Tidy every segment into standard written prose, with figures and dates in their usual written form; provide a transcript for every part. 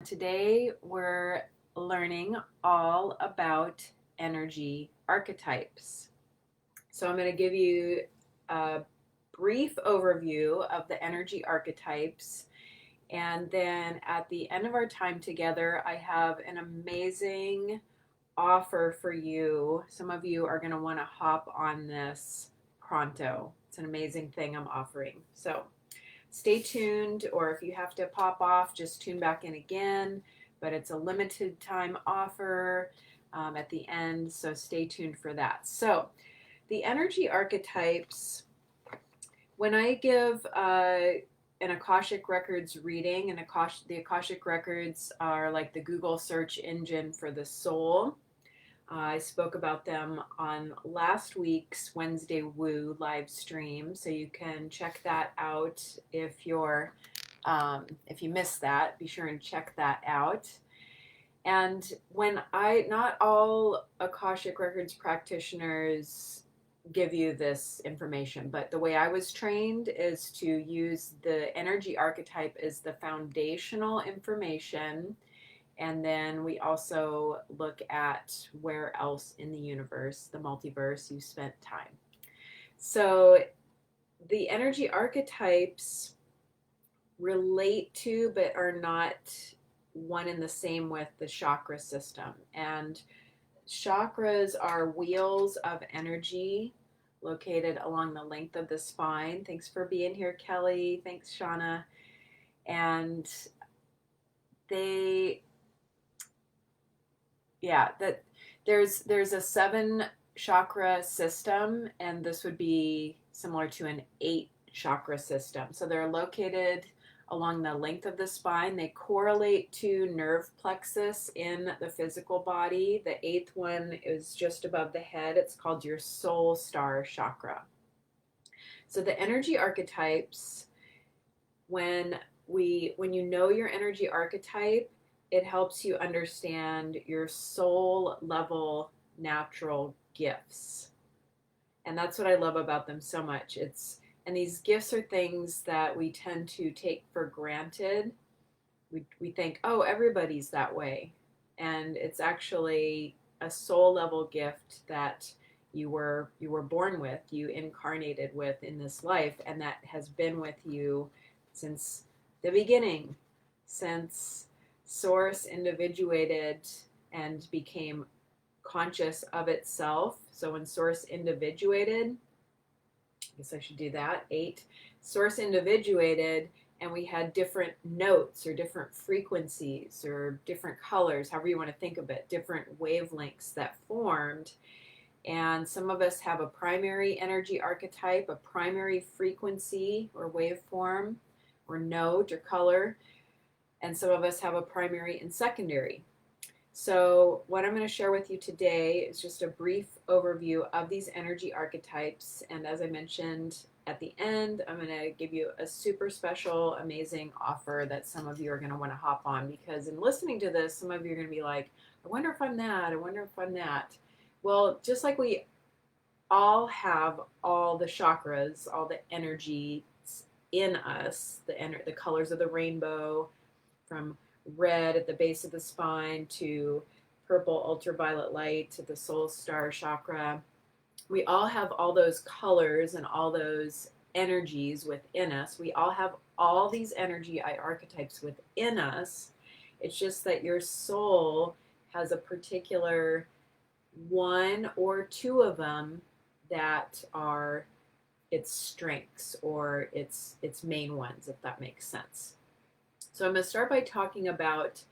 today we're learning all about energy archetypes. So I'm going to give you a brief overview of the energy archetypes, and then at the end of our time together, I have an amazing offer for you. Some of you are going to want to hop on this pronto. It's an amazing thing I'm offering. So stay tuned, or if you have to pop off, just tune back in again. But it's a limited time offer at the end, so stay tuned for that. So the energy archetypes, when I give an Akashic Records reading, and the Akashic Records are like the Google search engine for the soul. I spoke about them on last week's Wednesday Woo live stream, so you can check that out if if you missed that. Be sure and check that out. And not all Akashic Records practitioners give you this information, but the way I was trained is to use the energy archetype as the foundational information. And then we also look at where else in the universe, the multiverse, you spent time. So the energy archetypes relate to, but are not one and the same with the chakra system. And chakras are wheels of energy located along the length of the spine. Thanks for being here, Kelly. Thanks, Shauna. And that there's a 7 chakra system, and this would be similar to an 8 chakra system. So they're located along the length of the spine. They correlate to nerve plexus in the physical body. The 8th one is just above the head. It's called your soul star chakra. So the energy archetypes, when you know your energy archetype, it helps you understand your soul level natural gifts. And that's what I love about them so much. And these gifts are things that we tend to take for granted. We think, oh, everybody's that way. And it's actually a soul level gift that you were born with, you incarnated with in this life, and that has been with you since the beginning, since Source individuated and became conscious of itself. So when Source individuated, I guess I should do that, 8. Source individuated, and we had different notes or different frequencies or different colors, however you want to think of it, different wavelengths that formed. And some of us have a primary energy archetype, a primary frequency or waveform or note or color. And some of us have a primary and secondary. So what I'm going to share with you today is just a brief overview of these energy archetypes. And as I mentioned at the end, I'm going to give you a super special, amazing offer that some of you are going to want to hop on, because in listening to this, some of you are going to be like, I wonder if I'm that. I wonder if I'm that. Well, just like we all have all the chakras, all the energy in us, the colors of the rainbow, from red at the base of the spine to purple ultraviolet light to the soul star chakra. We all have all those colors and all those energies within us. We all have all these energy archetypes within us. It's just that your soul has a particular 1 or 2 of them that are its strengths or its main ones, if that makes sense. So I'm going to start by talking about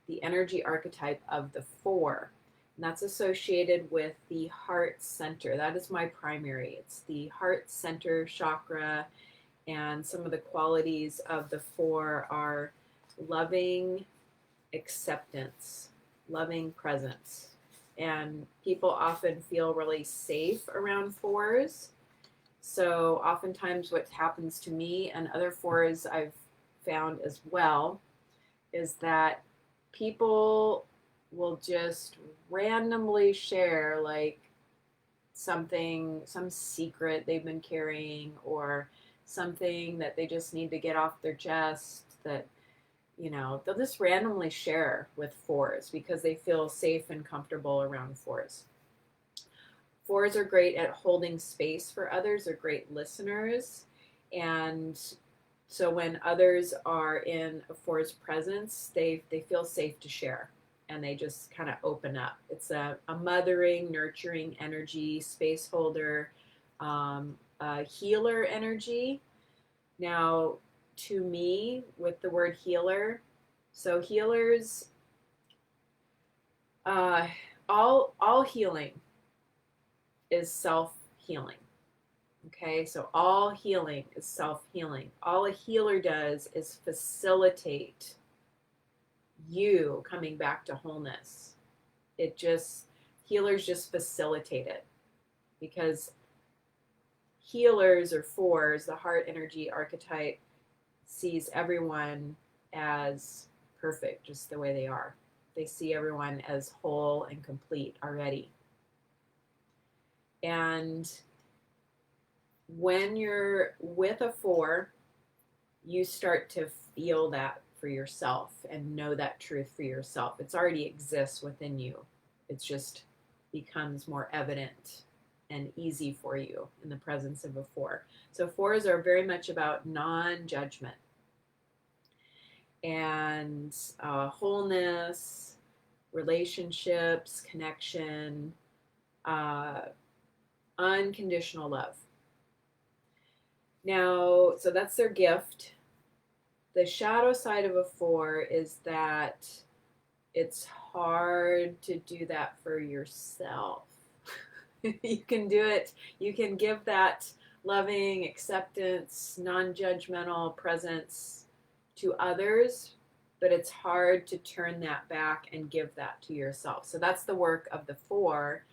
the energy archetype of the 4. And that's associated with the heart center. That is my primary. It's the heart center chakra. And some of the qualities of the 4 are loving acceptance, loving presence. And people often feel really safe around 4s. So oftentimes what happens to me and other 4s I've found as well is that people will just randomly share like some secret they've been carrying, or something that they just need to get off their chest, that you know, they'll just randomly share with fours because they feel safe and comfortable around fours. Fours are great at holding space for others. They're great listeners. And so when others are in a four's presence, they feel safe to share and they just kind of open up. It's a mothering, nurturing energy, space holder, a healer energy. Now, to me, with the word healer, so healers, all healing is self-healing. Okay, so all healing is self-healing. All a healer does is facilitate you coming back to wholeness. Healers just facilitate it, because healers or fours, the heart energy archetype, sees everyone as perfect just the way they are. They see everyone as whole and complete already. And when you're with a four, you start to feel that for yourself and know that truth for yourself. It already exists within you. It just becomes more evident and easy for you in the presence of a four. So fours are very much about non-judgment and wholeness, relationships, connection, unconditional love. Now, so that's their gift. The shadow side of a four is that it's hard to do that for yourself. You can do it. You can give that loving, acceptance, non-judgmental presence to others, but it's hard to turn that back and give that to yourself. So that's the work of the four.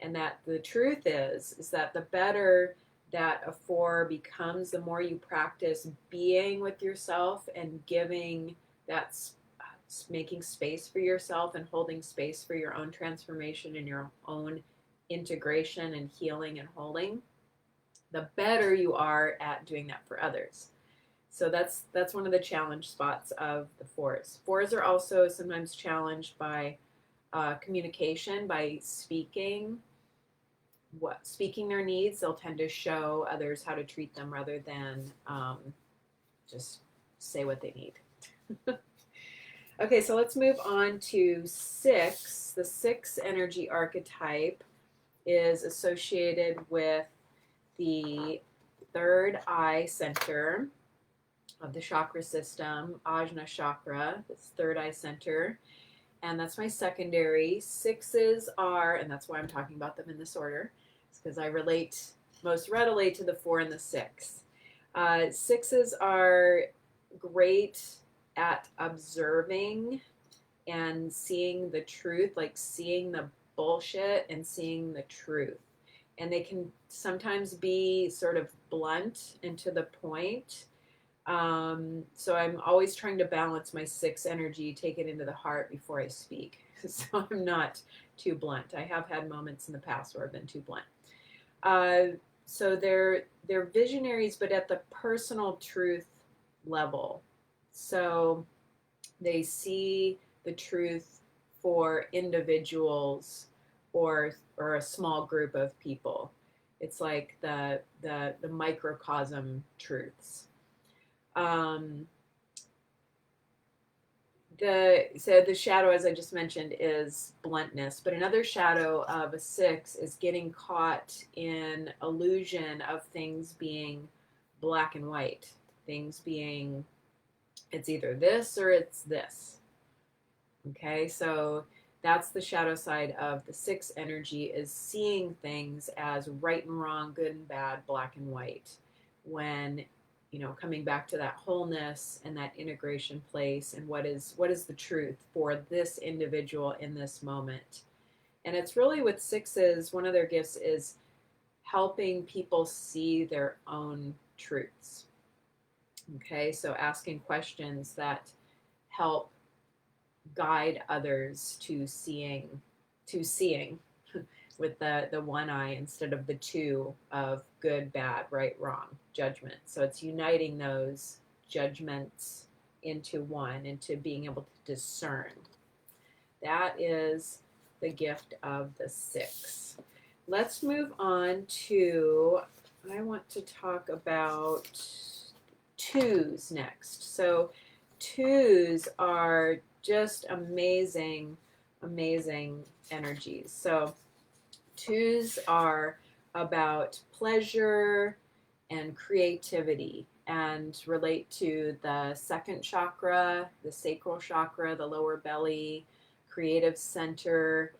And that the truth is that the better that a four becomes, the more you practice being with yourself and giving that, making space for yourself and holding space for your own transformation and your own integration and healing and holding, the better you are at doing that for others. So that's one of the challenge spots of the fours. Fours are also sometimes challenged by communication, by speaking their needs. They'll tend to show others how to treat them rather than just say what they need. Okay, so let's move on to 6. The 6 energy archetype is associated with the third eye center of the chakra system, Ajna chakra, this third eye center. And that's my secondary. 6s are, and that's why I'm talking about them in this order, it's because I relate most readily to the 4 and the 6. 6s are great at observing and seeing the truth, like seeing the bullshit and seeing the truth. And they can sometimes be sort of blunt and to the point. So I'm always trying to balance my 6 energy, take it into the heart before I speak. So I'm not too blunt. I have had moments in the past where I've been too blunt. So they're visionaries, but at the personal truth level. So they see the truth for individuals or a small group of people. It's like the microcosm truths. The shadow, as I just mentioned, is bluntness, but another shadow of a 6 is getting caught in illusion of things being black and white, things being, it's either this or it's this. Okay, so that's the shadow side of the 6 energy, is seeing things as right and wrong, good and bad, black and white, when coming back to that wholeness and that integration place and what is the truth for this individual in this moment. And it's really with 6s, one of their gifts is helping people see their own truths. Okay, so asking questions that help guide others to seeing with the one eye instead of the 2 of good, bad, right, wrong, judgment. So it's uniting those judgments into one, into being able to discern. That is the gift of the 6. Let's move on to, I want to talk about 2s next. So 2s are just amazing, amazing energies. So 2s are about pleasure and creativity and relate to the 2nd chakra, the sacral chakra, the lower belly, creative center,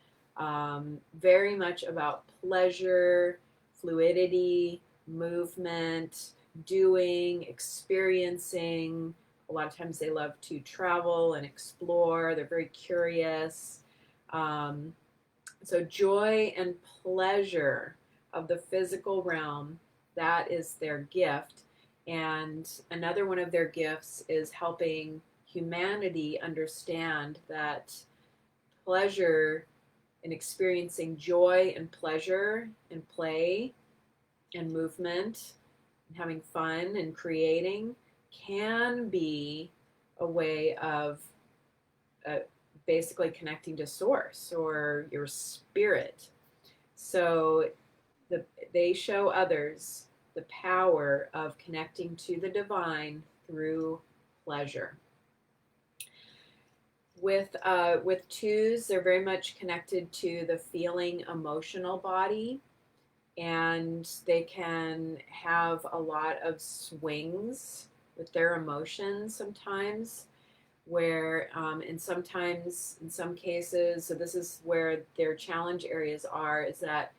very much about pleasure, fluidity, movement, doing, experiencing. A lot of times they love to travel and explore. They're very curious. So joy and pleasure of the physical realm, that is their gift. And another one of their gifts is helping humanity understand that pleasure and experiencing joy and pleasure and play and movement and having fun and creating can be a way of basically connecting to source or your spirit. So they show others the power of connecting to the divine through pleasure. With 2s, they're very much connected to the feeling emotional body, and they can have a lot of swings with their emotions sometimes, where and sometimes in some cases, so this is where their challenge areas are, is that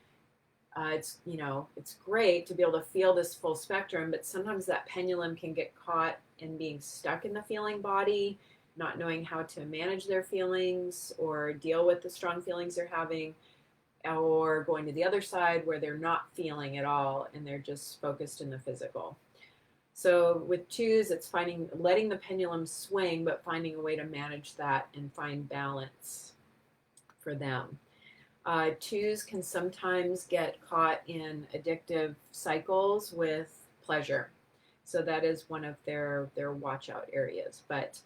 it's great to be able to feel this full spectrum, but sometimes that pendulum can get caught in being stuck in the feeling body, not knowing how to manage their feelings or deal with the strong feelings they're having, or going to the other side where they're not feeling at all and they're just focused in the physical. So with 2s, it's letting the pendulum swing, but finding a way to manage that and find balance for them. 2s can sometimes get caught in addictive cycles with pleasure. So that is one of their watch out areas. But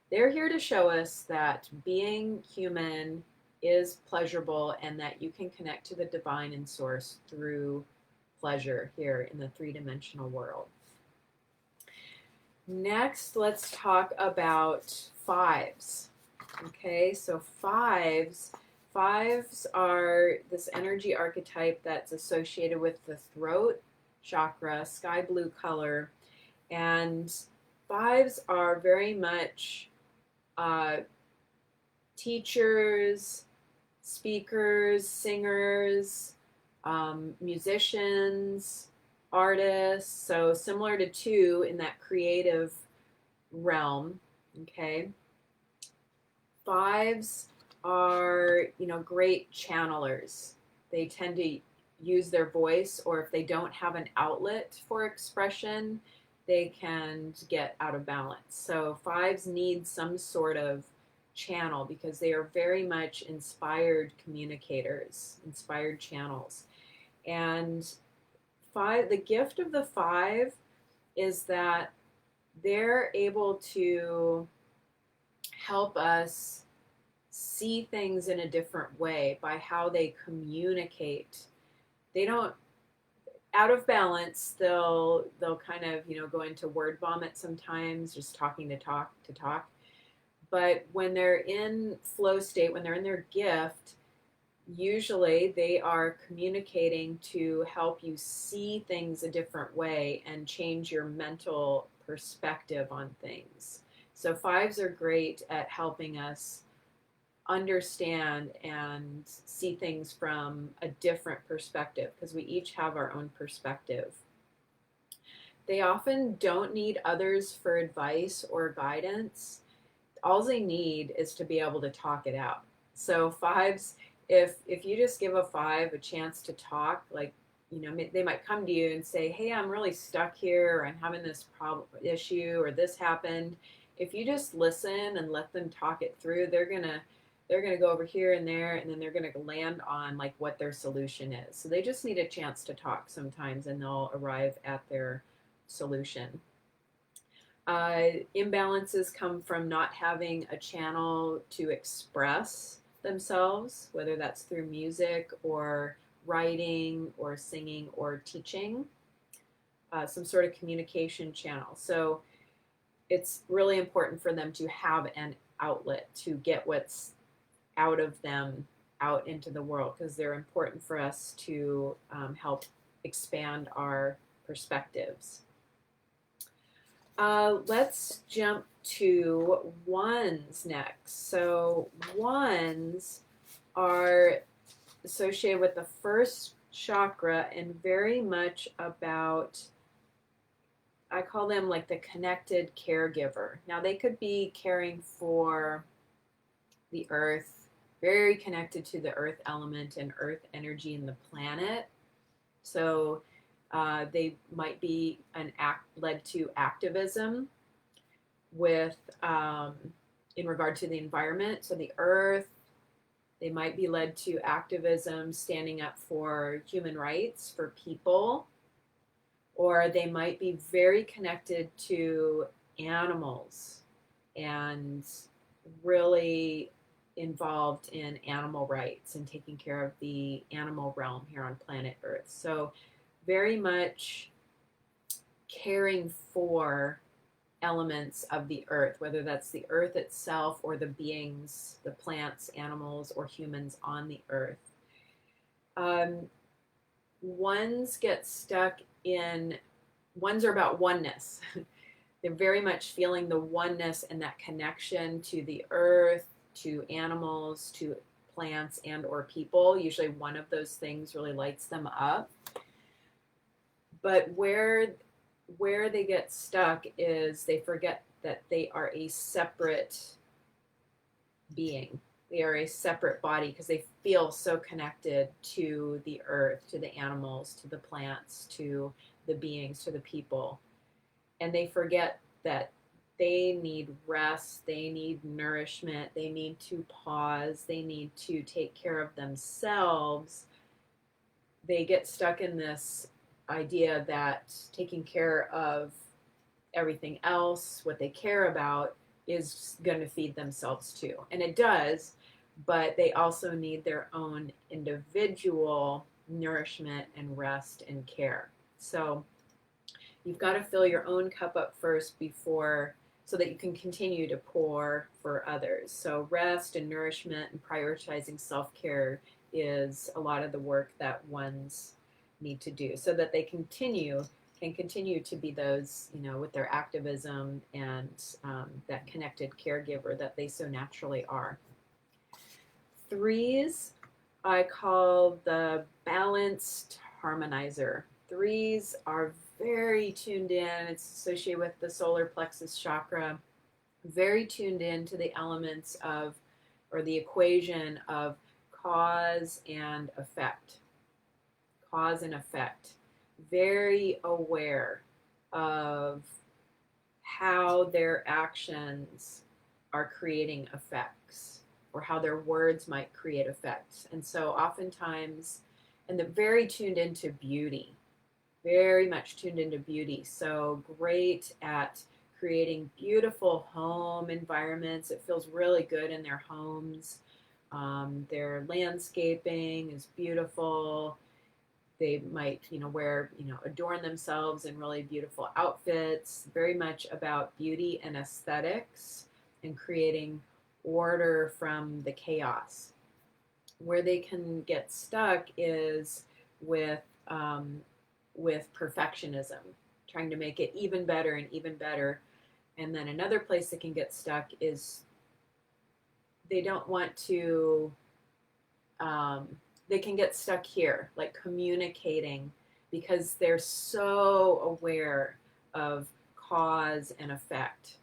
they're here to show us that being human is pleasurable and that you can connect to the divine and source through pleasure here in the 3-dimensional world. Next, let's talk about 5s. Okay, so 5s are this energy archetype that's associated with the throat chakra, sky blue color. And 5s are very much teachers, speakers, singers, musicians, artists. So similar to 2 in that creative realm. Okay. 5s are, great channelers. They tend to use their voice, or if they don't have an outlet for expression, they can get out of balance. So 5s need some sort of channel because they are very much inspired communicators, inspired channels. And the gift of the 5 is that they're able to help us see things in a different way by how they communicate. They don't, out of balance, they'll kind of, go into word vomit sometimes, just talking to talk. But when they're in flow state, when they're in their gift, usually they are communicating to help you see things a different way and change your mental perspective on things. So 5s are great at helping us understand and see things from a different perspective because we each have our own perspective. They often don't need others for advice or guidance. All they need is to be able to talk it out. So 5s, if you just give a 5 a chance to talk, like, they might come to you and say, hey, I'm really stuck here, or I'm having this issue, or this happened. If you just listen and let them talk it through, they're gonna go over here and there, and then they're gonna land on like what their solution is. So they just need a chance to talk sometimes, and they'll arrive at their solution. Imbalances come from not having a channel to express themselves, whether that's through music or writing or singing or teaching, some sort of communication channel. So it's really important for them to have an outlet to get what's out of them out into the world, because they're important for us to help expand our perspectives. Let's jump to ones next. So ones are associated with the first chakra and very much about, I call them like the connected caregiver. Now they could be caring for the earth, very connected to the earth element and earth energy in the planet. So they might be led to activism with in regard to the environment. So the earth, they might be led to activism standing up for human rights for people, or they might be very connected to animals and really involved in animal rights and taking care of the animal realm here on planet Earth. So very much caring for elements of the earth, whether that's the earth itself or the beings, the plants, animals, or humans on the earth. Ones get stuck in, ones are about oneness. They're very much feeling the oneness and that connection to the earth, to animals, to plants, and or people. Usually one of those things really lights them up. But where they get stuck is they forget that they are a separate being. They are a separate body because they feel so connected to the earth, to the animals, to the plants, to the beings, to the people. And they forget that they need rest, they need nourishment, they need to pause, they need to take care of themselves. They get stuck in this idea that taking care of everything else, what they care about, is going to feed themselves too. And it does, but they also need their own individual nourishment and rest and care. So you've got to fill your own cup up first before, so that you can continue to pour for others. So rest and nourishment and prioritizing self-care is a lot of the work that ones need to do so that they can continue to be those, with their activism and that connected caregiver that they so naturally are. Threes, I call the balanced harmonizer. Threes are very tuned in. It's associated with the solar plexus chakra, very tuned in to the elements of, or the equation of cause and effect. Cause and effect. Very aware of how their actions are creating effects, or how their words might create effects. And so oftentimes, and they're very tuned into beauty, very much tuned into beauty. So great at creating beautiful home environments. It feels really good in their homes. Their landscaping is beautiful. They might, adorn themselves in really beautiful outfits. Very much about beauty and aesthetics and creating order from the chaos. Where they can get stuck is with perfectionism, trying to make it even better and even better. And then another place that can get stuck is they don't want to, they can get stuck here, like communicating, because they're so aware of cause and effect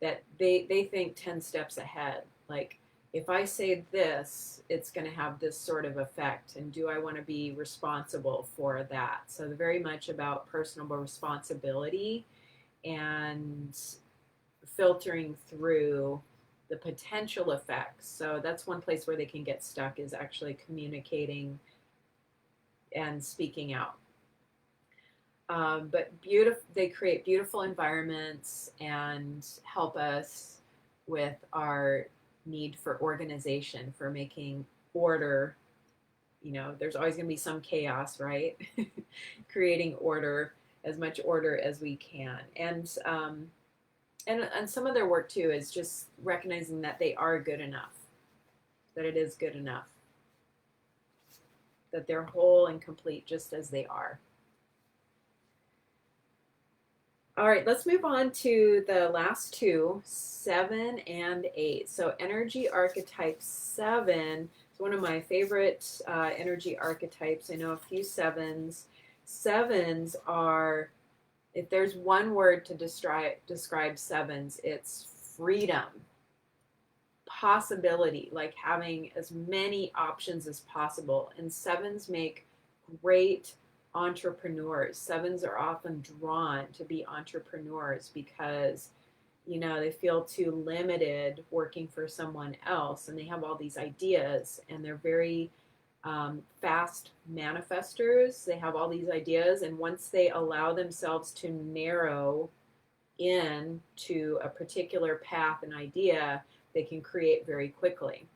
that they think 10 steps ahead. Like, if I say this, it's going to have this sort of effect, and do I want to be responsible for that? So they're very much about personal responsibility and filtering through the potential effects. So that's one place where they can get stuck, is actually communicating and speaking out. But beautiful, they create beautiful environments and help us with our need for organization, for making order. You know, there's always going to be some chaos, right? Creating order, as much order as we can. And some of their work too is just recognizing that they are good enough, that it is good enough, that they're whole and complete just as they are. All right, let's move on to the last two, 7 and 8. So energy archetype 7 is one of my favorite energy archetypes. I know a few 7s. 7s are, if there's one word to describe 7s, it's freedom, possibility, like having as many options as possible. And 7s make great entrepreneurs. 7s are often drawn to be entrepreneurs because, you know, they feel too limited working for someone else, and they have all these ideas, and they're very fast manifestors. They have all these ideas, and once they allow themselves to narrow in to a particular path and idea, they can create very quickly.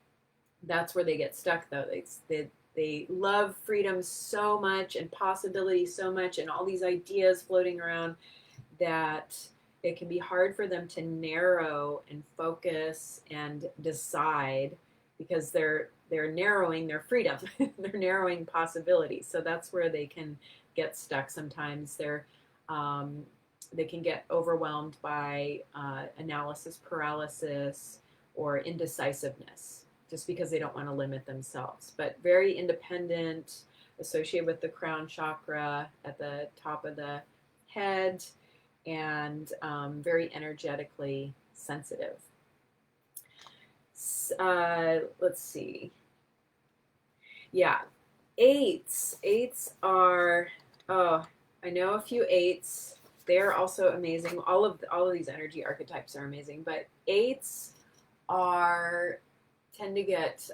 That's where they get stuck, though. They love freedom so much and possibility so much and all these ideas floating around that it can be hard for them to narrow and focus and decide because they're narrowing their freedom. They're narrowing possibilities. So that's where they can get stuck sometimes. They can get overwhelmed by analysis paralysis or indecisiveness just because they don't want to limit themselves. But very independent, associated with the crown chakra at the top of the head, and very energetically sensitive. Let's see. Yeah, 8s. 8s are, oh, I know a few 8s. They're also amazing. All of these energy archetypes are amazing, but 8s tend to get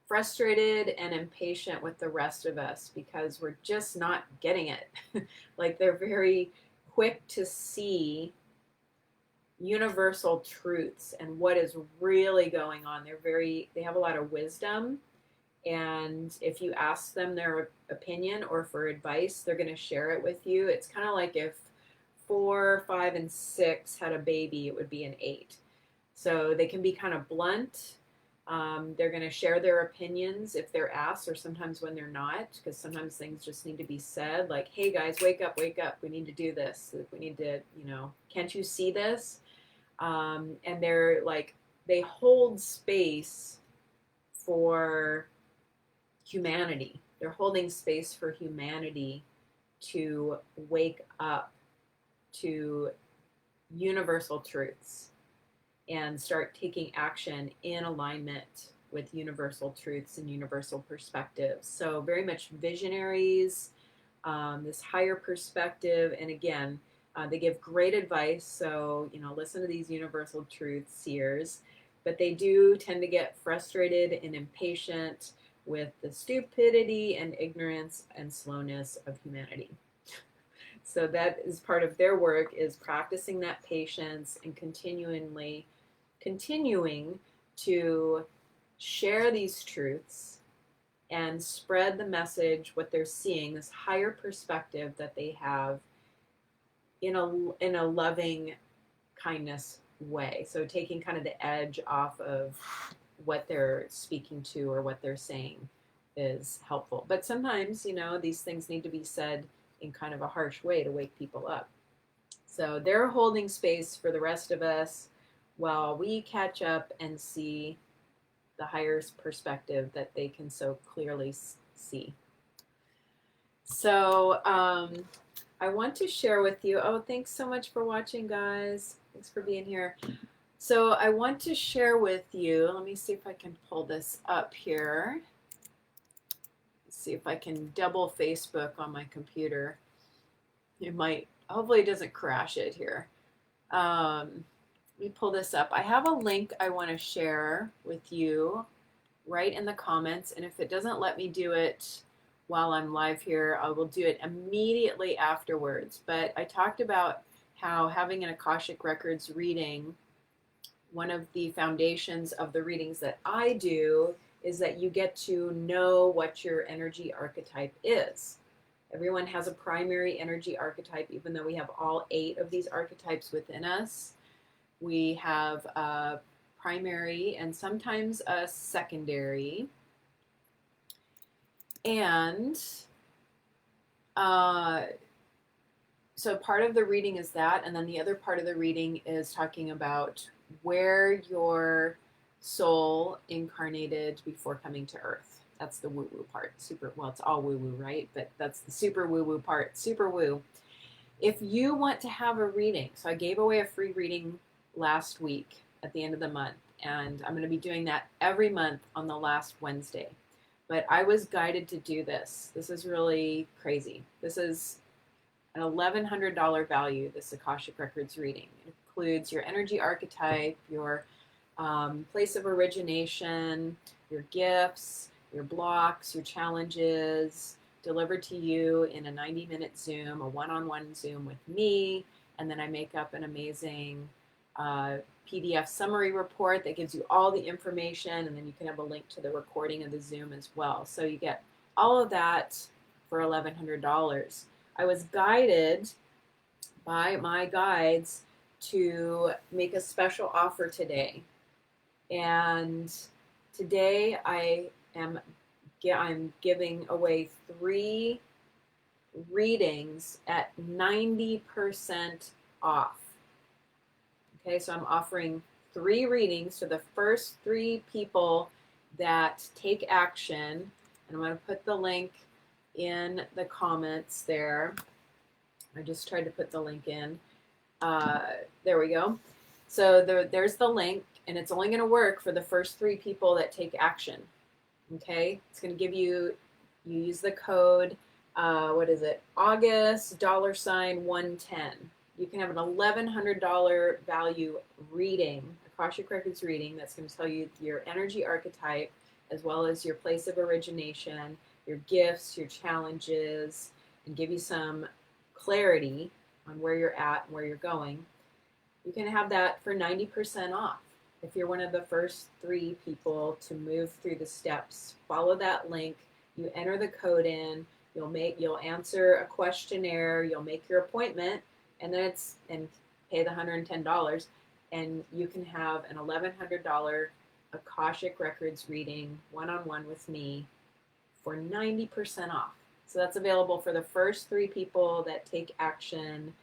frustrated and impatient with the rest of us because we're just not getting it. Like they're very quick to see universal truths and what is really going on. They have a lot of wisdom, and if you ask them their opinion or for advice, they're going to share it with you. It's kind of like if 4, 5, and 6 had a baby, it would be an 8. So they can be kind of blunt. They're going to share their opinions if they're asked, or sometimes when they're not, because sometimes things just need to be said, like, hey guys, wake up, we need to do this. We need to, can't you see this? And they're like, they hold space for humanity. They're holding space for humanity to wake up to universal truths and start taking action in alignment with universal truths and universal perspectives. So very much visionaries, this higher perspective. And again, they give great advice. So, listen to these universal truth seers, but they do tend to get frustrated and impatient with the stupidity and ignorance and slowness of humanity. So that is part of their work, is practicing that patience and continuing to share these truths and spread the message, what they're seeing, this higher perspective that they have in a loving kindness way. So taking kind of the edge off of what they're speaking to or what they're saying is helpful. But sometimes, these things need to be said in kind of a harsh way to wake people up. So they're holding space for the rest of us while we catch up and see the higher perspective that they can so clearly see. So I want to share with you, thanks so much for watching, guys. Thanks for being here. So I want to share with you, let me see if I can pull this up here. See if I can double Facebook on my computer. It might, hopefully it doesn't crash it here. Let me pull this up. I have a link I want to share with you right in the comments, and if it doesn't let me do it while I'm live here. I will do it immediately afterwards. But I talked about how having an Akashic Records reading, one of the foundations of the readings that I do is that you get to know what your energy archetype is. Everyone has a primary energy archetype, even though we have all 8 of these archetypes within us. We have a primary and sometimes a secondary. And so part of the reading is that, and then the other part of the reading is talking about where your soul incarnated before coming to Earth. That's the woo-woo part. Super, well, it's all woo-woo, right? But that's the super woo-woo part. Super woo. If you want to have a reading, so I gave away a free reading last week at the end of the month, and I'm going to be doing that every month on the last Wednesday. But I was guided to do this. This is really crazy. This is an $1,100 value, this Akashic Records reading. It includes your energy archetype, your place of origination, your gifts, your blocks, your challenges, delivered to you in a 90-minute Zoom, a one-on-one Zoom with me, and then I make up an amazing PDF summary report that gives you all the information, and then you can have a link to the recording of the Zoom as well. So you get all of that for $1,100. I was guided by my guides to make a special offer today. And today I'm giving away 3 readings at 90% off. Okay, so I'm offering 3 readings to the first 3 people that take action. And I'm going to put the link in the comments there. I just tried to put the link in. There we go. So there's the link, and it's only going to work for the first 3 people that take action. Okay, it's going to give you, you use the code, what is it, August $110. You can have an $1,100 value reading, Akashic Records reading, that's going to tell you your energy archetype, as well as your place of origination, your gifts, your challenges, and give you some clarity on where you're at and where you're going. You can have that for 90% off. If you're one of the first 3 people to move through the steps, follow that link, you enter the code in, you'll answer a questionnaire, you'll make your appointment, and then pay the $110, and you can have an $1,100 Akashic Records reading one-on-one with me for 90% off. So that's available for the first 3 people that take action.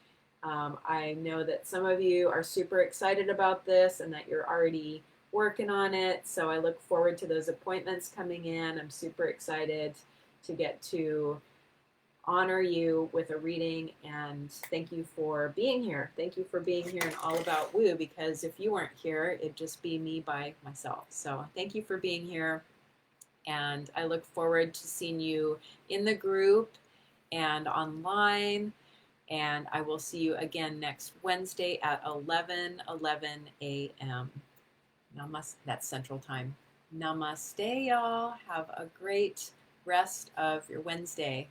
I know that some of you are super excited about this and that you're already working on it. So I look forward to those appointments coming in. I'm super excited to get to honor you with a reading, and thank you for being here. Thank you for being here and All About Woo, because if you weren't here, it'd just be me by myself. So thank you for being here, and I look forward to seeing you in the group and online, and I will see you again next Wednesday at 11:11 a.m. Namaste. That's Central Time. Namaste, y'all. Have a great rest of your Wednesday.